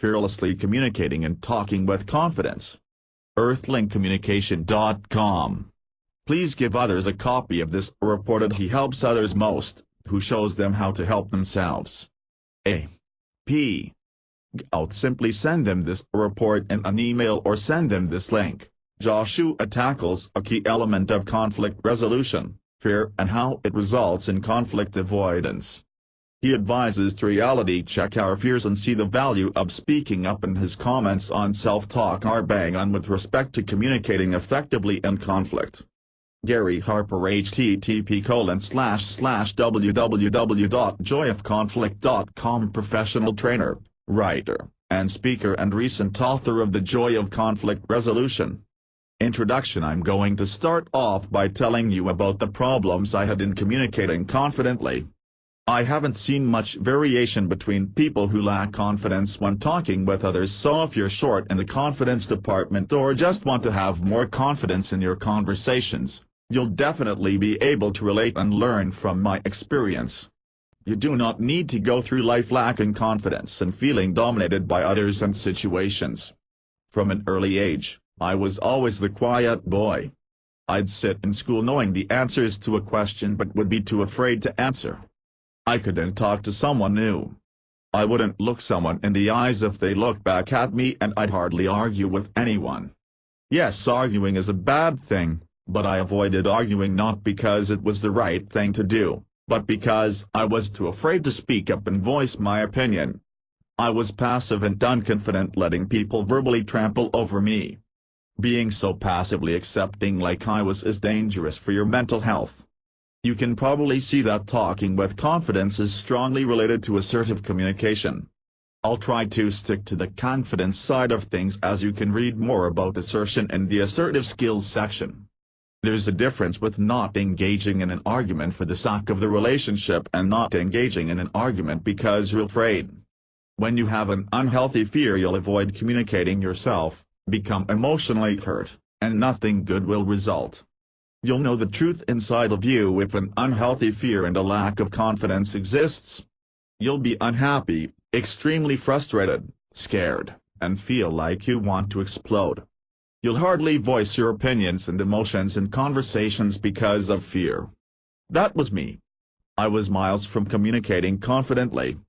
Fearlessly communicating and talking with confidence. Earthlinkcommunication.com. Please give others a copy of this report. He helps others most, who shows them how to help themselves. A.P. Out. Simply send them this report in an email or send them this link. Joshua tackles a key element of conflict resolution, fear, and how it results in conflict avoidance. He advises to reality check our fears and see the value of speaking up, and his comments on self-talk are bang on with respect to communicating effectively in conflict. Gary Harper, http://www.joyofconflict.com. Professional trainer, writer, and speaker, and recent author of The Joy of Conflict Resolution. Introduction. I'm going to start off by telling you about the problems I had in communicating confidently. I haven't seen much variation between people who lack confidence when talking with others, so if you're short in the confidence department or just want to have more confidence in your conversations, you'll definitely be able to relate and learn from my experience. You do not need to go through life lacking confidence and feeling dominated by others and situations. From an early age, I was always the quiet boy. I'd sit in school knowing the answers to a question but would be too afraid to answer. I couldn't talk to someone new. I wouldn't look someone in the eyes if they looked back at me, and I'd hardly argue with anyone. Yes, arguing is a bad thing, but I avoided arguing not because it was the right thing to do, but because I was too afraid to speak up and voice my opinion. I was passive and unconfident, letting people verbally trample over me. Being so passively accepting like I was is dangerous for your mental health. You can probably see that talking with confidence is strongly related to assertive communication. I'll try to stick to the confidence side of things, as you can read more about assertion in the assertive skills section. There's a difference with not engaging in an argument for the sake of the relationship and not engaging in an argument because you're afraid. When you have an unhealthy fear, you'll avoid communicating yourself, become emotionally hurt, and nothing good will result. You'll know the truth inside of you if an unhealthy fear and a lack of confidence exists. You'll be unhappy, extremely frustrated, scared, and feel like you want to explode. You'll hardly voice your opinions and emotions in conversations because of fear. That was me. I was miles from communicating confidently.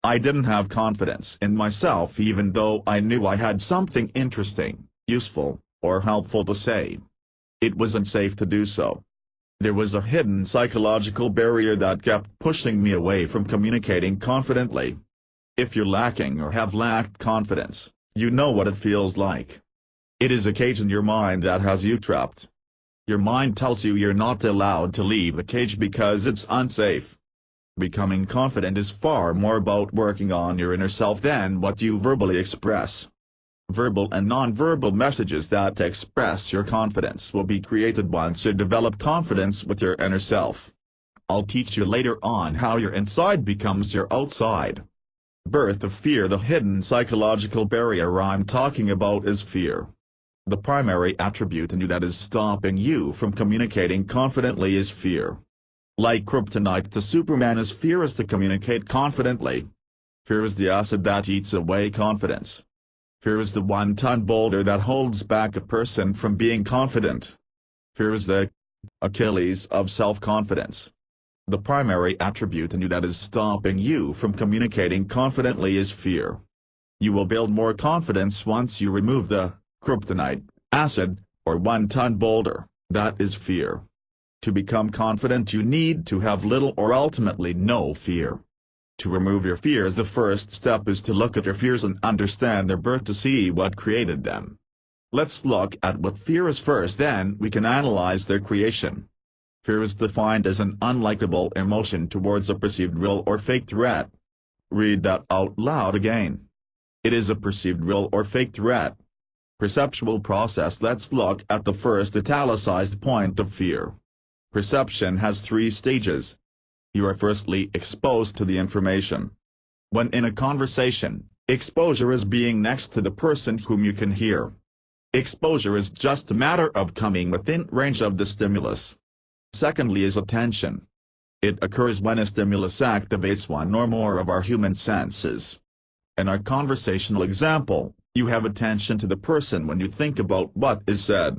I didn't have confidence in myself even though I knew I had something interesting, useful, or helpful to say. It was unsafe to do so. There was a hidden psychological barrier that kept pushing me away from communicating confidently. If you're lacking or have lacked confidence, you know what it feels like. It is a cage in your mind that has you trapped. Your mind tells you you're not allowed to leave the cage because it's unsafe. Becoming confident is far more about working on your inner self than what you verbally express. Verbal and non-verbal messages that express your confidence will be created once you develop confidence with your inner self. I'll teach you later on how your inside becomes your outside. Birth of fear. The hidden psychological barrier I'm talking about is fear. The primary attribute in you that is stopping you from communicating confidently is fear. Like kryptonite to Superman is fear is to communicate confidently. Fear is the acid that eats away confidence. Fear is the 1-ton boulder that holds back a person from being confident. Fear is the Achilles of self-confidence. The primary attribute in you that is stopping you from communicating confidently is fear. You will build more confidence once you remove the kryptonite, acid, or 1-ton boulder, that is fear. To become confident you need to have little or ultimately no fear. To remove your fears, the first step is to look at your fears and understand their birth to see what created them. Let's look at what fear is first, then we can analyze their creation. Fear is defined as an unlikable emotion towards a perceived real or fake threat. Read that out loud again. It is a perceived real or fake threat. Perceptual process. Let's look at the first italicized point of fear. Perception has 3 stages. You are firstly exposed to the information. When in a conversation, exposure is being next to the person whom you can hear. Exposure is just a matter of coming within range of the stimulus. Secondly is attention. It occurs when a stimulus activates one or more of our human senses. In our conversational example, you have attention to the person when you think about what is said.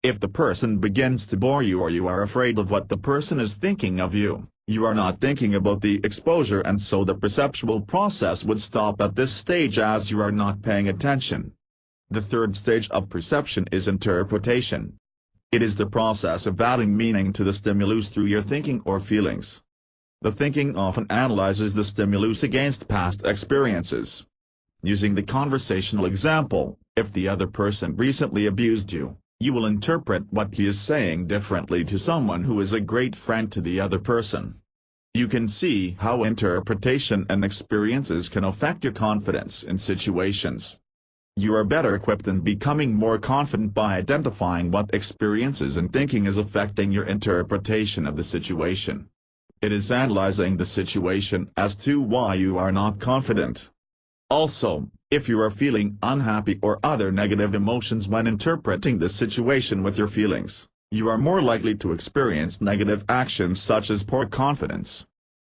If the person begins to bore you or you are afraid of what the person is thinking of you, you are not thinking about the exposure, and so the perceptual process would stop at this stage as you are not paying attention. The third stage of perception is interpretation. It is the process of adding meaning to the stimulus through your thinking or feelings. The thinking often analyzes the stimulus against past experiences. Using the conversational example, if the other person recently abused you, you will interpret what he is saying differently to someone who is a great friend to the other person. You can see how interpretation and experiences can affect your confidence in situations. You are better equipped and becoming more confident by identifying what experiences and thinking is affecting your interpretation of the situation. It is analyzing the situation as to why you are not confident. Also, if you are feeling unhappy or other negative emotions when interpreting the situation with your feelings, you are more likely to experience negative actions such as poor confidence.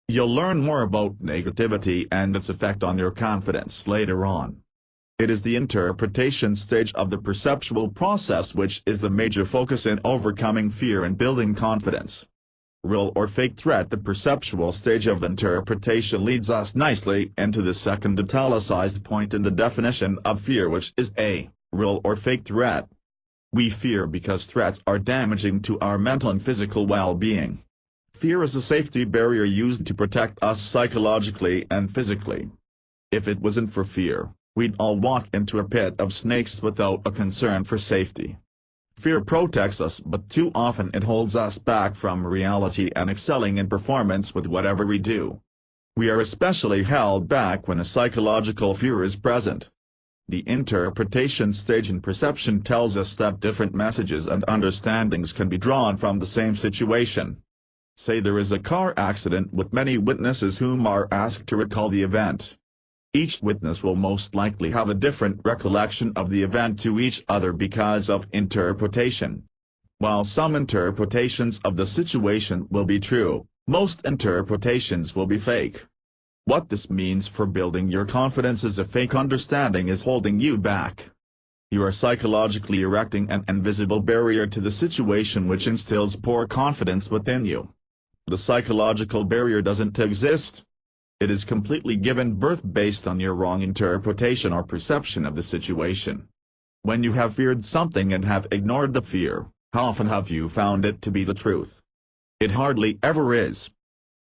You'll learn more about negativity and its effect on your confidence later on. It is the interpretation stage of the perceptual process which is the major focus in overcoming fear and building confidence. Real or fake threat. The perceptual stage of interpretation leads us nicely into the second italicized point in the definition of fear, which is a real or fake threat. We fear because threats are damaging to our mental and physical well-being. Fear is a safety barrier used to protect us psychologically and physically. If it wasn't for fear, we'd all walk into a pit of snakes without a concern for safety. Fear protects us, but too often it holds us back from reality and excelling in performance with whatever we do. We are especially held back when a psychological fear is present. The interpretation stage in perception tells us that different messages and understandings can be drawn from the same situation. Say there is a car accident with many witnesses whom are asked to recall the event. Each witness will most likely have a different recollection of the event to each other because of interpretation. While some interpretations of the situation will be true, most interpretations will be fake. What this means for building your confidence is a fake understanding is holding you back. You are psychologically erecting an invisible barrier to the situation which instills poor confidence within you. The psychological barrier doesn't exist. It is completely given birth based on your wrong interpretation or perception of the situation. When you have feared something and have ignored the fear, how often have you found it to be the truth? It hardly ever is.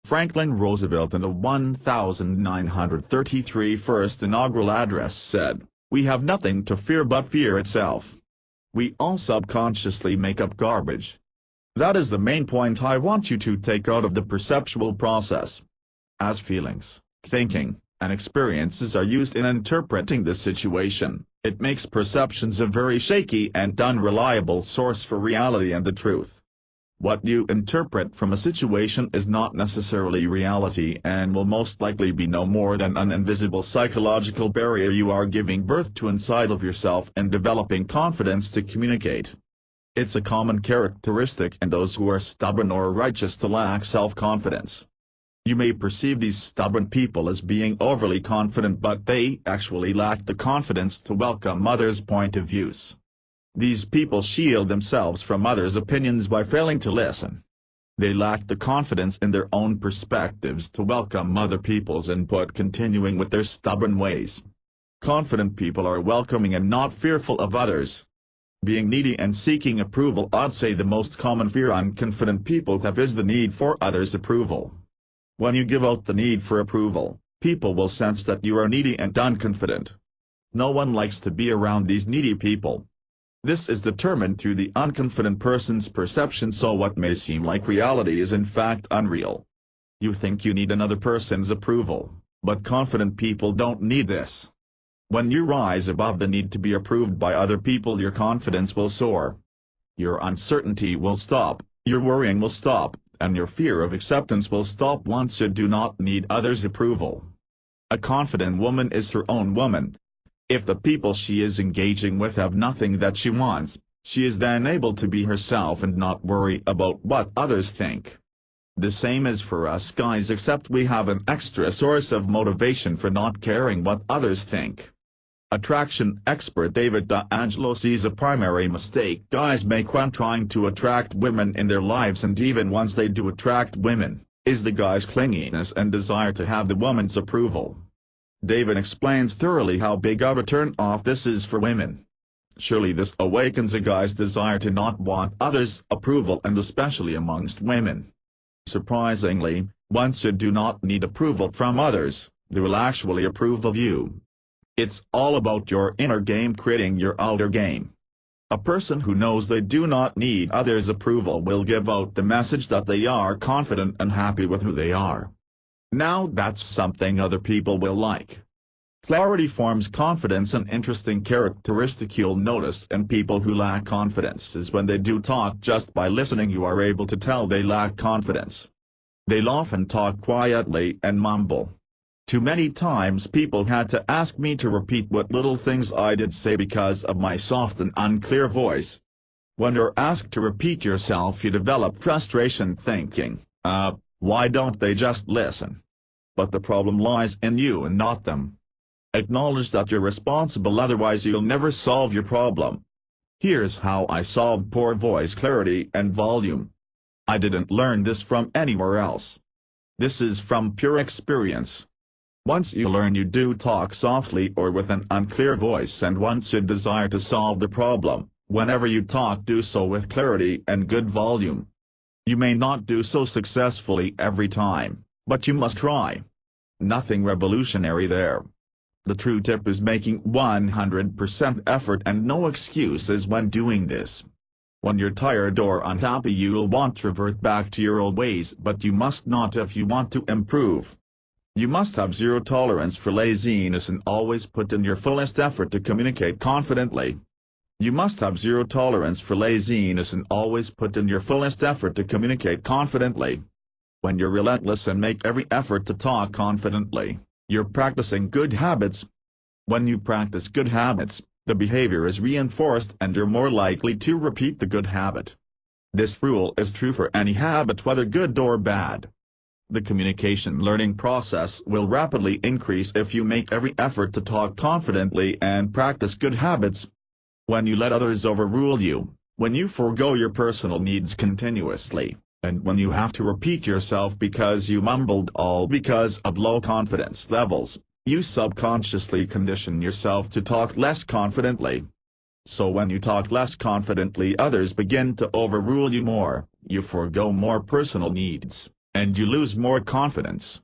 Franklin Roosevelt in the 1933 first inaugural address said, "We have nothing to fear but fear itself." We all subconsciously make up garbage. That is the main point I want you to take out of the perceptual process. As feelings, thinking, and experiences are used in interpreting the situation, it makes perceptions a very shaky and unreliable source for reality and the truth. What you interpret from a situation is not necessarily reality and will most likely be no more than an invisible psychological barrier you are giving birth to inside of yourself and developing confidence to communicate. It's a common characteristic in those who are stubborn or righteous to lack self-confidence. You may perceive these stubborn people as being overly confident, but they actually lack the confidence to welcome others' point of views. These people shield themselves from others' opinions by failing to listen. They lack the confidence in their own perspectives to welcome other people's input, continuing with their stubborn ways. Confident people are welcoming and not fearful of others. Being needy and seeking approval. I'd say the most common fear unconfident people have is the need for others' approval. When you give out the need for approval, people will sense that you are needy and unconfident. No one likes to be around these needy people. This is determined through the unconfident person's perception, so what may seem like reality is in fact unreal. You think you need another person's approval, but confident people don't need this. When you rise above the need to be approved by other people, your confidence will soar. Your uncertainty will stop, your worrying will stop, and your fear of acceptance will stop once you do not need others' approval. A confident woman is her own woman. If the people she is engaging with have nothing that she wants, she is then able to be herself and not worry about what others think. The same is for us guys, except we have an extra source of motivation for not caring what others think. Attraction expert David D'Angelo sees a primary mistake guys make when trying to attract women in their lives, and even once they do attract women, is the guy's clinginess and desire to have the woman's approval. David explains thoroughly how big of a turn-off this is for women. Surely this awakens a guy's desire to not want others' approval, and especially amongst women. Surprisingly, once you do not need approval from others, they will actually approve of you. It's all about your inner game creating your outer game. A person who knows they do not need others' approval will give out the message that they are confident and happy with who they are. Now that's something other people will like. Clarity forms confidence. An interesting characteristic you'll notice in people who lack confidence is when they do talk, just by listening you are able to tell they lack confidence. They'll often talk quietly and mumble. Too many times people had to ask me to repeat what little things I did say because of my soft and unclear voice. When you're asked to repeat yourself, you develop frustration, thinking, why don't they just listen? But the problem lies in you and not them. Acknowledge that you're responsible, otherwise you'll never solve your problem. Here's how I solved poor voice clarity and volume. I didn't learn this from anywhere else. This is from pure experience. Once you learn, you do talk softly or with an unclear voice, and once you desire to solve the problem, whenever you talk, do so with clarity and good volume. You may not do so successfully every time, but you must try. Nothing revolutionary there. The true tip is making 100% effort and no excuses when doing this. When you're tired or unhappy, you'll want to revert back to your old ways, but you must not if you want to improve. You must have zero tolerance for laziness and always put in your fullest effort to communicate confidently. You must have zero tolerance for laziness and always put in your fullest effort to communicate confidently. When you're relentless and make every effort to talk confidently, you're practicing good habits. When you practice good habits, the behavior is reinforced and you're more likely to repeat the good habit. This rule is true for any habit, whether good or bad. The communication learning process will rapidly increase if you make every effort to talk confidently and practice good habits. When you let others overrule you, when you forego your personal needs continuously, and when you have to repeat yourself because you mumbled, all because of low confidence levels, you subconsciously condition yourself to talk less confidently. So when you talk less confidently, others begin to overrule you more, you forego more personal needs, and you lose more confidence.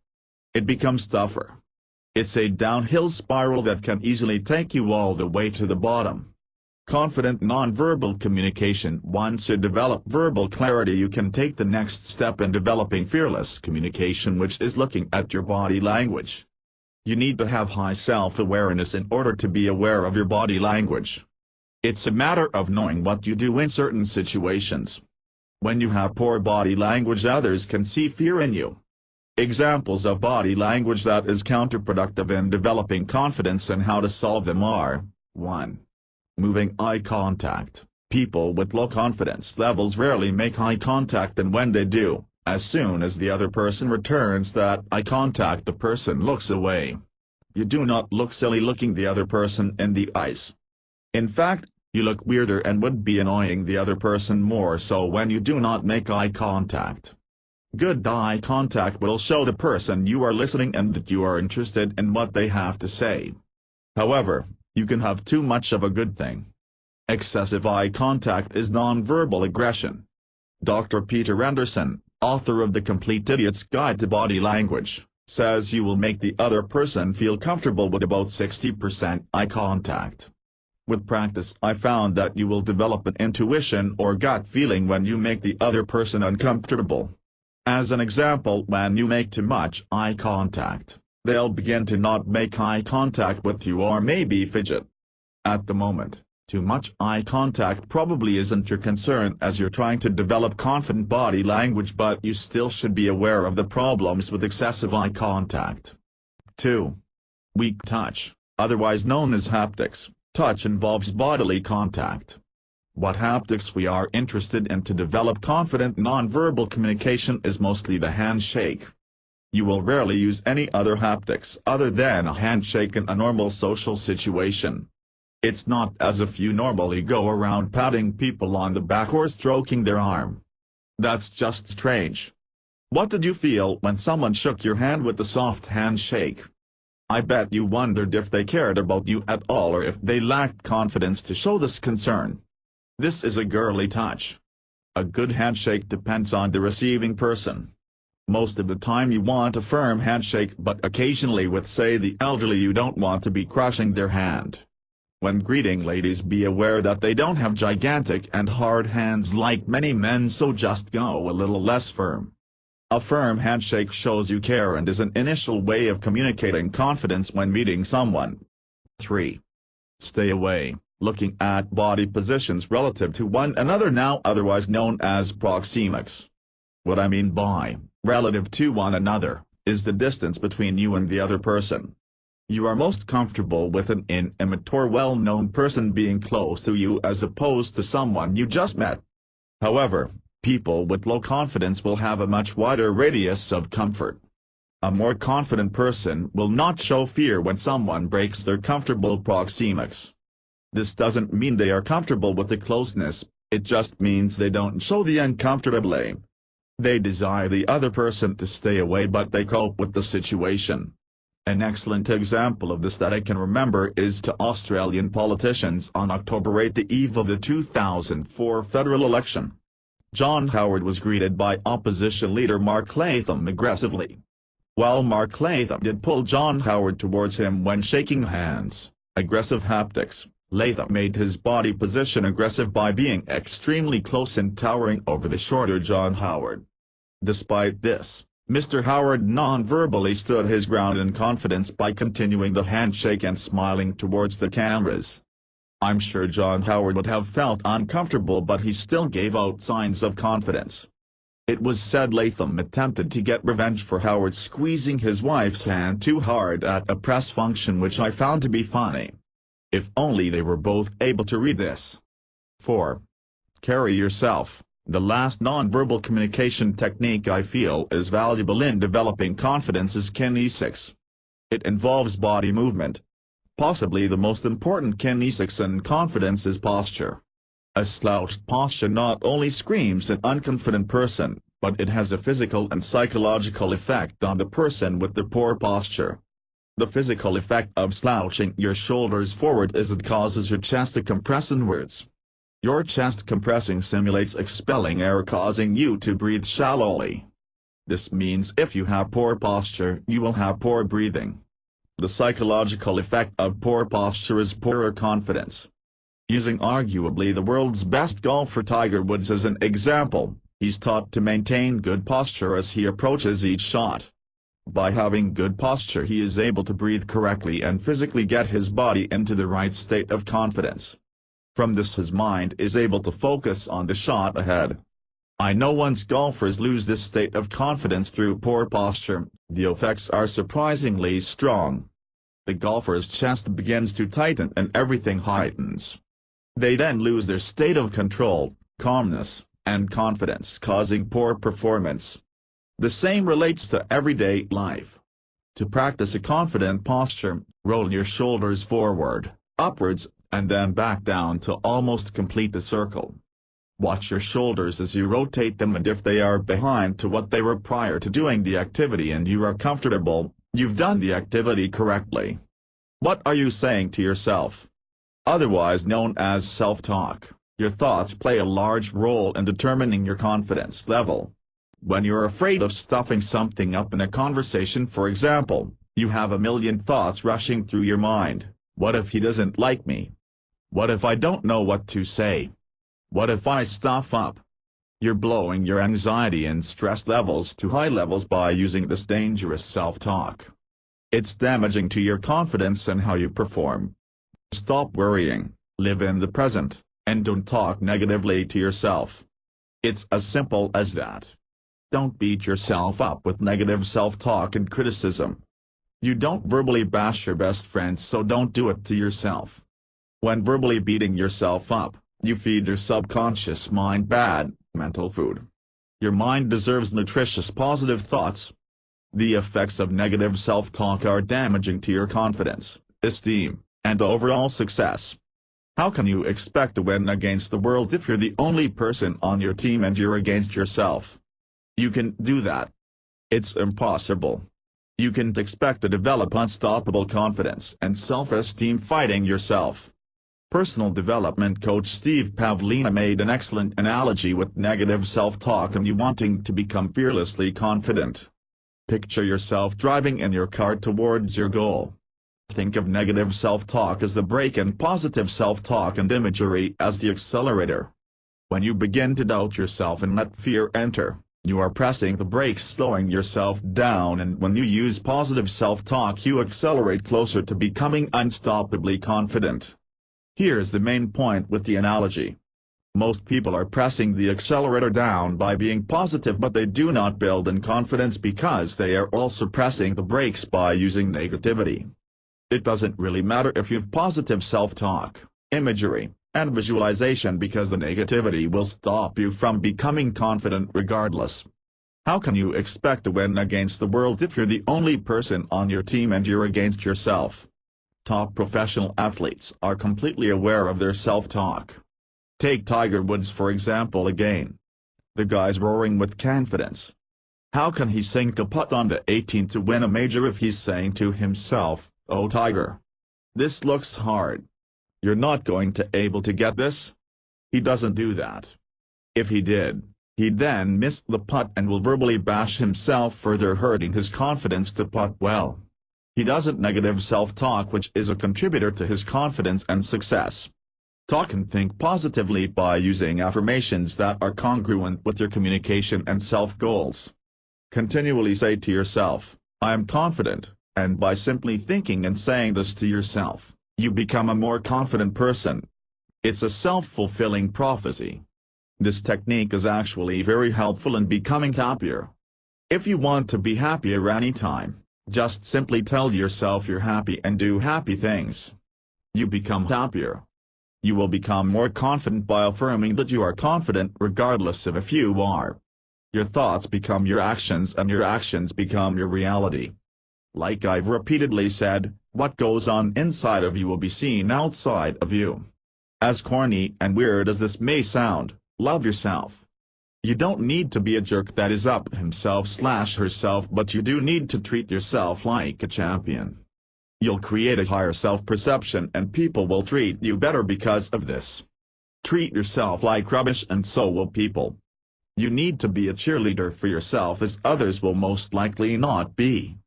It becomes tougher. It's a downhill spiral that can easily take you all the way to the bottom. Confident nonverbal communication. Once you develop verbal clarity, you can take the next step in developing fearless communication, which is looking at your body language. You need to have high self-awareness in order to be aware of your body language. It's a matter of knowing what you do in certain situations. When you have poor body language, others can see fear in you. Examples of body language that is counterproductive in developing confidence and how to solve them are: 1. Moving eye contact. People with low confidence levels rarely make eye contact, and when they do, as soon as the other person returns that eye contact, the person looks away. You do not look silly looking the other person in the eyes. In fact, you look weirder and would be annoying the other person more so when you do not make eye contact. Good eye contact will show the person you are listening and that you are interested in what they have to say. However, you can have too much of a good thing. Excessive eye contact is nonverbal aggression. Dr. Peter Anderson, author of The Complete Idiot's Guide to Body Language, says you will make the other person feel comfortable with about 60% eye contact. With practice, I found that you will develop an intuition or gut feeling when you make the other person uncomfortable. As an example, when you make too much eye contact, they'll begin to not make eye contact with you or maybe fidget. At the moment, too much eye contact probably isn't your concern as you're trying to develop confident body language, but you still should be aware of the problems with excessive eye contact. 2. Weak touch, otherwise known as haptics. Touch involves bodily contact. What haptics we are interested in to develop confident nonverbal communication is mostly the handshake. You will rarely use any other haptics other than a handshake in a normal social situation. It's not as if you normally go around patting people on the back or stroking their arm. That's just strange. What did you feel when someone shook your hand with a soft handshake? I bet you wondered if they cared about you at all or if they lacked confidence to show this concern. This is a girly touch. A good handshake depends on the receiving person. Most of the time you want a firm handshake, but occasionally with, say, the elderly, you don't want to be crushing their hand. When greeting ladies, be aware that they don't have gigantic and hard hands like many men, so just go a little less firm. A firm handshake shows you care and is an initial way of communicating confidence when meeting someone. 3. Stay away. Looking at body positions relative to one another, now otherwise known as proxemics. What I mean by relative to one another is the distance between you and the other person. You are most comfortable with an intimate or well-known person being close to you as opposed to someone you just met. However, people with low confidence will have a much wider radius of comfort. A more confident person will not show fear when someone breaks their comfortable proxemics. This doesn't mean they are comfortable with the closeness, it just means they don't show the uncomfortability. They desire the other person to stay away, but they cope with the situation. An excellent example of this that I can remember is to Australian politicians on October 8, the eve of the 2004 federal election. John Howard was greeted by opposition leader Mark Latham aggressively. While Mark Latham did pull John Howard towards him when shaking hands, aggressive haptics, Latham made his body position aggressive by being extremely close and towering over the shorter John Howard. Despite this, Mr. Howard non-verbally stood his ground in confidence by continuing the handshake and smiling towards the cameras. I'm sure John Howard would have felt uncomfortable, but he still gave out signs of confidence. It was said Latham attempted to get revenge for Howard squeezing his wife's hand too hard at a press function, which I found to be funny. If only they were both able to read this. 4. Carry yourself. The last nonverbal communication technique I feel is valuable in developing confidence is kinesics. It involves body movement. Possibly the most important kinesics in confidence is posture. A slouched posture not only screams an unconfident person, but it has a physical and psychological effect on the person with the poor posture. The physical effect of slouching your shoulders forward is it causes your chest to compress inwards. Your chest compressing simulates expelling air, causing you to breathe shallowly. This means if you have poor posture, you will have poor breathing. The psychological effect of poor posture is poorer confidence. Using arguably the world's best golfer Tiger Woods as an example, he's taught to maintain good posture as he approaches each shot. By having good posture, he is able to breathe correctly and physically get his body into the right state of confidence. From this, his mind is able to focus on the shot ahead. I know once golfers lose this state of confidence through poor posture, the effects are surprisingly strong. The golfer's chest begins to tighten and everything heightens. They then lose their state of control, calmness, and confidence, causing poor performance. The same relates to everyday life. To practice a confident posture, roll your shoulders forward, upwards, and then back down to almost complete the circle. Watch your shoulders as you rotate them, and if they are behind to what they were prior to doing the activity and you are comfortable, you've done the activity correctly. What are you saying to yourself? Otherwise known as self-talk, your thoughts play a large role in determining your confidence level. When you're afraid of stuffing something up in a conversation, for example, you have a million thoughts rushing through your mind. What if he doesn't like me? What if I don't know what to say? What if I stuff up? You're blowing your anxiety and stress levels to high levels by using this dangerous self-talk. It's damaging to your confidence and how you perform. Stop worrying, live in the present, and don't talk negatively to yourself. It's as simple as that. Don't beat yourself up with negative self-talk and criticism. You don't verbally bash your best friends, so don't do it to yourself. When verbally beating yourself up, You feed your subconscious mind bad, mental food. Your mind deserves nutritious positive thoughts. The effects of negative self-talk are damaging to your confidence, esteem, and overall success. How can you expect to win against the world if you're the only person on your team and you're against yourself? You can't do that. It's impossible. You can't expect to develop unstoppable confidence and self-esteem fighting yourself. Personal development coach Steve Pavlina made an excellent analogy with negative self-talk and you wanting to become fearlessly confident. Picture yourself driving in your car towards your goal. Think of negative self-talk as the brake and positive self-talk and imagery as the accelerator. When you begin to doubt yourself and let fear enter, you are pressing the brakes, slowing yourself down, and when you use positive self-talk you accelerate closer to becoming unstoppably confident. Here's the main point with the analogy. Most people are pressing the accelerator down by being positive, but they do not build in confidence because they are also pressing the brakes by using negativity. It doesn't really matter if you've positive self-talk, imagery, and visualization because the negativity will stop you from becoming confident regardless. How can you expect to win against the world if you're the only person on your team and you're against yourself? Top professional athletes are completely aware of their self-talk. Take Tiger Woods for example again. The guy's roaring with confidence. How can he sink a putt on the 18th to win a major if he's saying to himself, "Oh Tiger, this looks hard. You're not going to able to get this"? He doesn't do that. If he did, he'd then miss the putt and will verbally bash himself, further hurting his confidence to putt well. He doesn't negative self-talk, which is a contributor to his confidence and success. Talk and think positively by using affirmations that are congruent with your communication and self-goals. Continually say to yourself, "I am confident," and by simply thinking and saying this to yourself, you become a more confident person. It's a self-fulfilling prophecy. This technique is actually very helpful in becoming happier. If you want to be happier anytime, just simply tell yourself you're happy and do happy things. You become happier. You will become more confident by affirming that you are confident regardless of if you are. Your thoughts become your actions and your actions become your reality. Like I've repeatedly said, what goes on inside of you will be seen outside of you. As corny and weird as this may sound, love yourself. You don't need to be a jerk that is up himself/herself, but you do need to treat yourself like a champion. You'll create a higher self-perception and people will treat you better because of this. Treat yourself like rubbish and so will people. You need to be a cheerleader for yourself as others will most likely not be.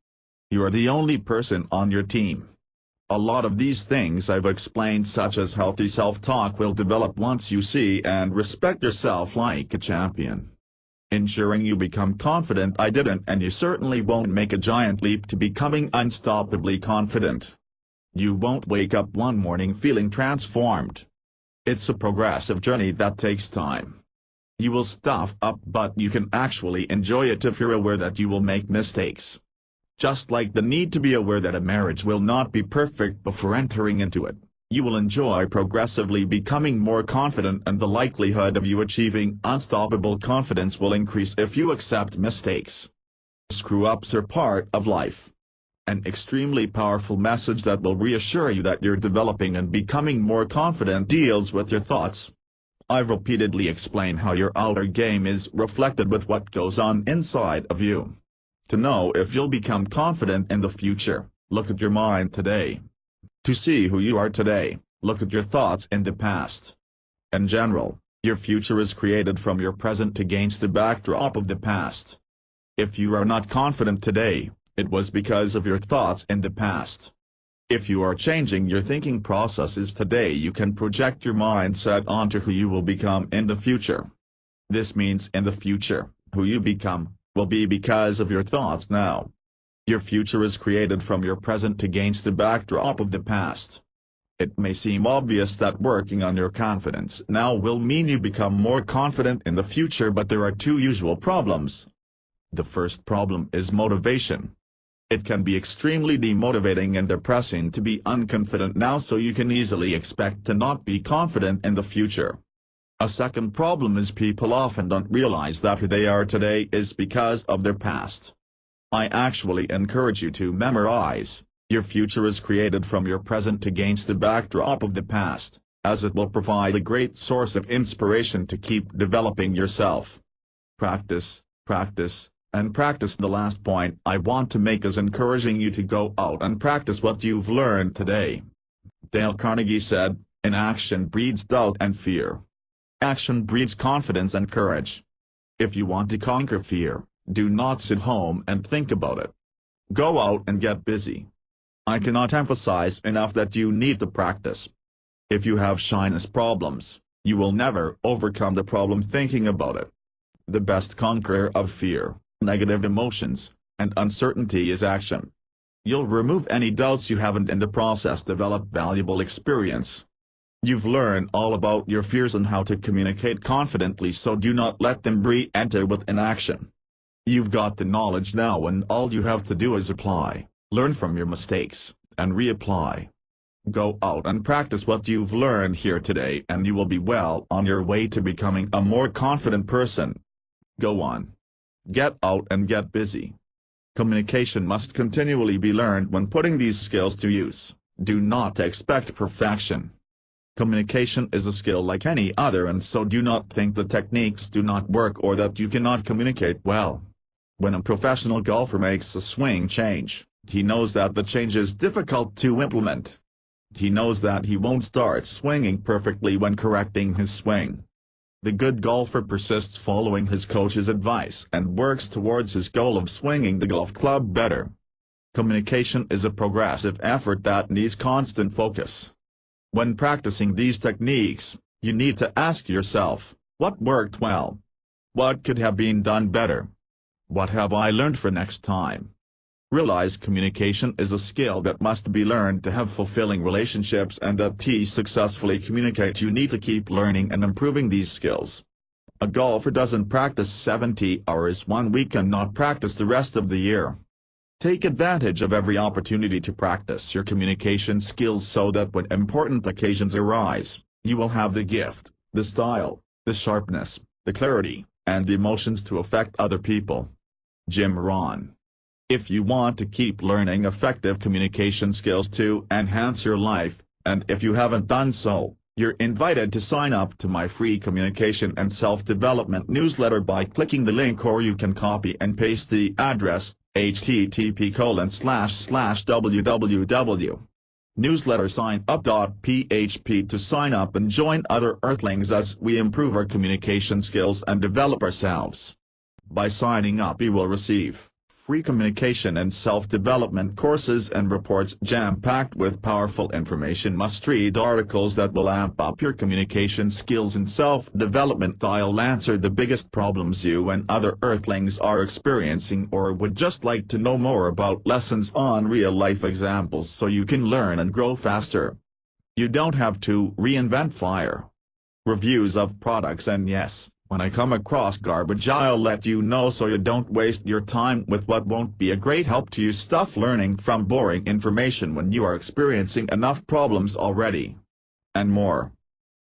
You are the only person on your team. A lot of these things I've explained, such as healthy self-talk, will develop once you see and respect yourself like a champion. Ensuring you become confident I didn't, and you certainly won't make a giant leap to becoming unstoppably confident. You won't wake up one morning feeling transformed. It's a progressive journey that takes time. You will stuff up, but you can actually enjoy it if you're aware that you will make mistakes. Just like the need to be aware that a marriage will not be perfect before entering into it, you will enjoy progressively becoming more confident, and the likelihood of you achieving unstoppable confidence will increase if you accept mistakes. Screw-ups are part of life. An extremely powerful message that will reassure you that you're developing and becoming more confident deals with your thoughts. I've repeatedly explained how your outer game is reflected with what goes on inside of you. To know if you'll become confident in the future, look at your mind today. To see who you are today, look at your thoughts in the past. In general, your future is created from your present against the backdrop of the past. If you are not confident today, it was because of your thoughts in the past. If you are changing your thinking processes today, you can project your mindset onto who you will become in the future. This means in the future, who you become will be because of your thoughts now. Your future is created from your present against the backdrop of the past. It may seem obvious that working on your confidence now will mean you become more confident in the future, but there are two usual problems. The first problem is motivation. It can be extremely demotivating and depressing to be unconfident now, so you can easily expect to not be confident in the future. A second problem is people often don't realize that who they are today is because of their past. I actually encourage you to memorize, your future is created from your present against the backdrop of the past, as it will provide a great source of inspiration to keep developing yourself. Practice, practice, and practice. The last point I want to make is encouraging you to go out and practice what you've learned today. Dale Carnegie said, "Inaction breeds doubt and fear. Action breeds confidence and courage." If you want to conquer fear, do not sit home and think about it. Go out and get busy. I cannot emphasize enough that you need to practice. If you have shyness problems, you will never overcome the problem thinking about it. The best conqueror of fear, negative emotions, and uncertainty is action. You'll remove any doubts you have and in the process develop valuable experience. You've learned all about your fears and how to communicate confidently, so do not let them re-enter with inaction. You've got the knowledge now, and all you have to do is apply, learn from your mistakes, and reapply. Go out and practice what you've learned here today, and you will be well on your way to becoming a more confident person. Go on. Get out and get busy. Communication must continually be learned when putting these skills to use. Do not expect perfection. Communication is a skill like any other, and so do not think the techniques do not work or that you cannot communicate well. When a professional golfer makes a swing change, he knows that the change is difficult to implement. He knows that he won't start swinging perfectly when correcting his swing. The good golfer persists following his coach's advice and works towards his goal of swinging the golf club better. Communication is a progressive effort that needs constant focus. When practicing these techniques, you need to ask yourself, what worked well? What could have been done better? What have I learned for next time? Realize communication is a skill that must be learned to have fulfilling relationships, and to successfully communicate you need to keep learning and improving these skills. A golfer doesn't practice 70 hours one week and not practice the rest of the year. Take advantage of every opportunity to practice your communication skills so that when important occasions arise, you will have the gift, the style, the sharpness, the clarity, and the emotions to affect other people. Jim Rohn. If you want to keep learning effective communication skills to enhance your life, and if you haven't done so, you're invited to sign up to my free communication and self-development newsletter by clicking the link, or you can copy and paste the address, http://www.newslettersignup.php to sign up and join other Earthlings as we improve our communication skills and develop ourselves. By signing up, you will receive free communication and self-development courses and reports jam-packed with powerful information, must-read articles that will amp up your communication skills and self-development. I'll answer the biggest problems you and other Earthlings are experiencing or would just like to know more about, lessons on real-life examples so you can learn and grow faster. You don't have to reinvent fire. Reviews of products, and yes, when I come across garbage I'll let you know so you don't waste your time with what won't be a great help to you. Stuff learning from boring information when you are experiencing enough problems already. And more.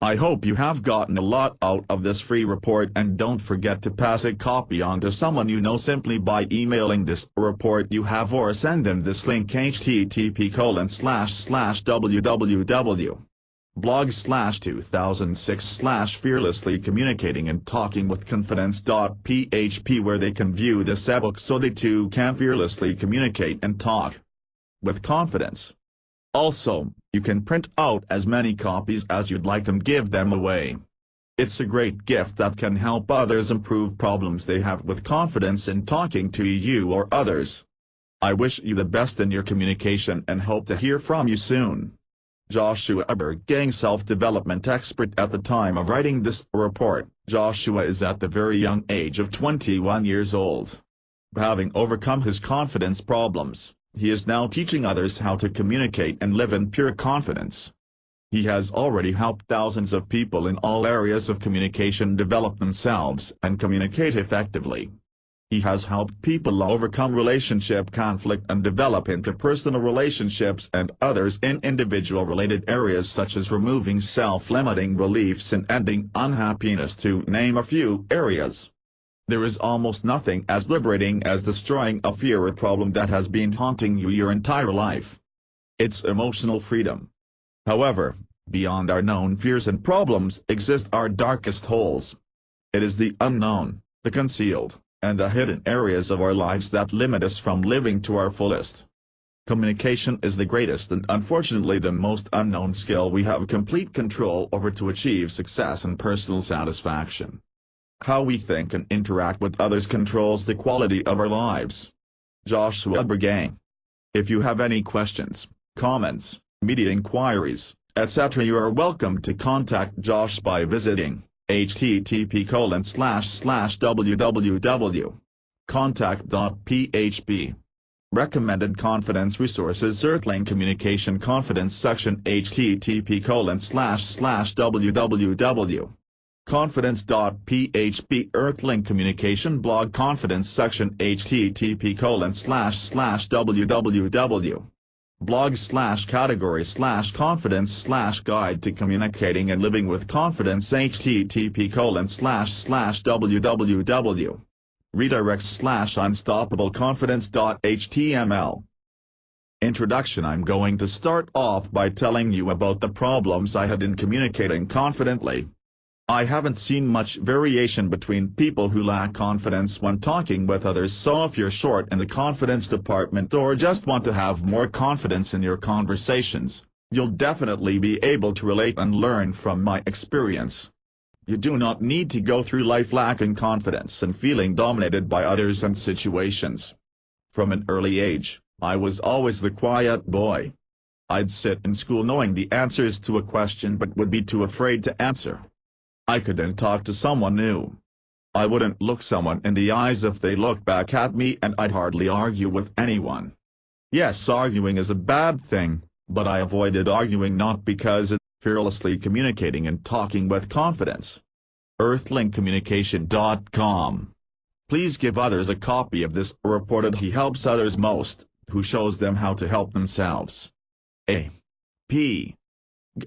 I hope you have gotten a lot out of this free report, and don't forget to pass a copy on to someone you know simply by emailing this report you have, or send them this link, http://www. blog/2006/ fearlessly communicating and talking with confidence.php, where they can view this ebook so they too can fearlessly communicate and talk with confidence. Also, you can print out as many copies as you'd like and give them away. It's a great gift that can help others improve problems they have with confidence in talking to you or others. I wish you the best in your communication and hope to hear from you soon. Joshua Bergang, self-development expert. At the time of writing this report, Joshua is at the very young age of 21 years old. Having overcome his confidence problems, he is now teaching others how to communicate and live in pure confidence. He has already helped thousands of people in all areas of communication develop themselves and communicate effectively. He has helped people overcome relationship conflict and develop interpersonal relationships and others in individual-related areas such as removing self-limiting beliefs and ending unhappiness, to name a few areas. There is almost nothing as liberating as destroying a fear or problem that has been haunting you your entire life. It's emotional freedom. However, beyond our known fears and problems exist our darkest holes. It is the unknown, the concealed, and the hidden areas of our lives that limit us from living to our fullest. Communication is the greatest and unfortunately the most unknown skill we have complete control over to achieve success and personal satisfaction. How we think and interact with others controls the quality of our lives. Joshua Burgang. If you have any questions, comments, media inquiries, etc., you are welcome to contact Josh by visiting http://www.contact.php. Recommended confidence resources: Earthlink Communication Confidence section, http://www.confidence.php. Earthlink Communication Blog Confidence section, http://www. blog/category/confidence/guide to communicating and living with confidence, http://www. redirects/unstoppableconfidence.html. Introduction. I'm going to start off by telling you about the problems I had in communicating confidently. I haven't seen much variation between people who lack confidence when talking with others, so if you're short in the confidence department or just want to have more confidence in your conversations, you'll definitely be able to relate and learn from my experience. You do not need to go through life lacking confidence and feeling dominated by others and situations. From an early age, I was always the quiet boy. I'd sit in school knowing the answers to a question but would be too afraid to answer. I couldn't talk to someone new. I wouldn't look someone in the eyes if they looked back at me, and I'd hardly argue with anyone. Yes, arguing is a bad thing, but I avoided arguing not because it's fearlessly communicating and talking with confidence. Earthlinkcommunication.com. Please give others a copy of this. Reported he helps others most, who shows them how to help themselves. A.P.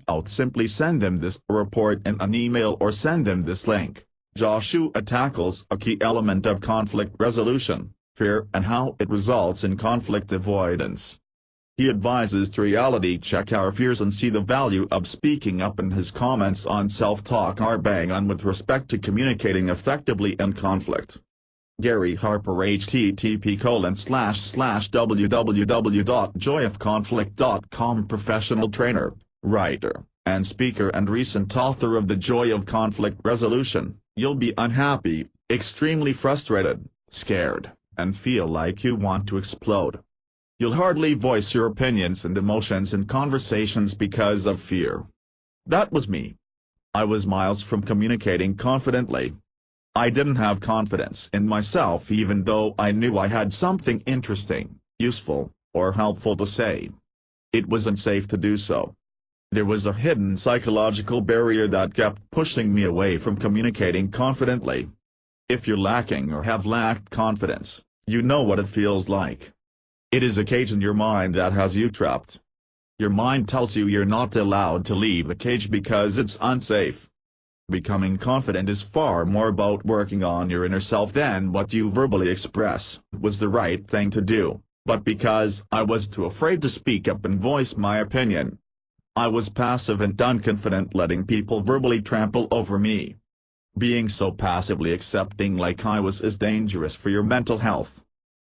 Out. Simply send them this report in an email or send them this link. Joshua tackles a key element of conflict resolution, fear, and how it results in conflict avoidance. He advises to reality check our fears and see the value of speaking up, and his comments on self-talk are bang on with respect to communicating effectively in conflict. Gary Harper, http://www.joyofconflict.com. Professional trainer, writer, and speaker and recent author of The Joy of Conflict Resolution. You'll be unhappy, extremely frustrated, scared, and feel like you want to explode. You'll hardly voice your opinions and emotions in conversations because of fear. That was me. I was miles from communicating confidently. I didn't have confidence in myself even though I knew I had something interesting, useful, or helpful to say. It was unsafe to do so. There was a hidden psychological barrier that kept pushing me away from communicating confidently. If you're lacking or have lacked confidence, you know what it feels like. It is a cage in your mind that has you trapped. Your mind tells you you're not allowed to leave the cage because it's unsafe. Becoming confident is far more about working on your inner self than what you verbally express. It was the right thing to do, but because I was too afraid to speak up and voice my opinion, I was passive and unconfident, letting people verbally trample over me. Being so passively accepting like I was is dangerous for your mental health.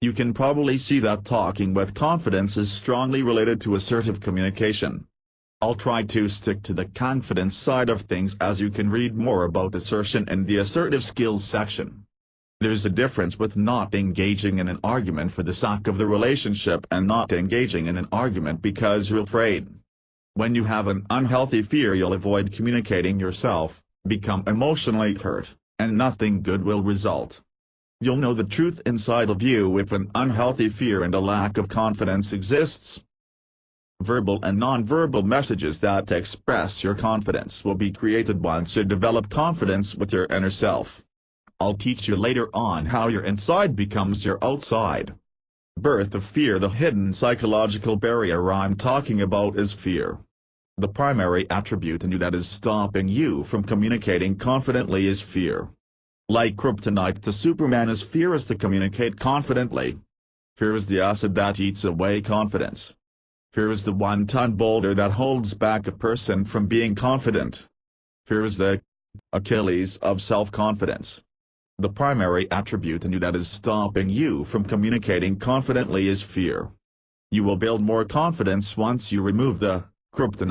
You can probably see that talking with confidence is strongly related to assertive communication. I'll try to stick to the confidence side of things, as you can read more about assertion in the assertive skills section. There's a difference with not engaging in an argument for the sake of the relationship and not engaging in an argument because you're afraid. When you have an unhealthy fear, you'll avoid communicating yourself, become emotionally hurt, and nothing good will result. You'll know the truth inside of you if an unhealthy fear and a lack of confidence exists. Verbal and non-verbal messages that express your confidence will be created once you develop confidence with your inner self. I'll teach you later on how your inside becomes your outside. Birth of fear. The hidden psychological barrier I'm talking about is fear. The primary attribute in you that is stopping you from communicating confidently is fear. Like kryptonite to Superman is fear is to communicate confidently. Fear is the acid that eats away confidence. Fear is the 1-ton boulder that holds back a person from being confident. Fear is the Achilles of self-confidence. The primary attribute in you that is stopping you from communicating confidently is fear. You will build more confidence once you remove the kryptonite.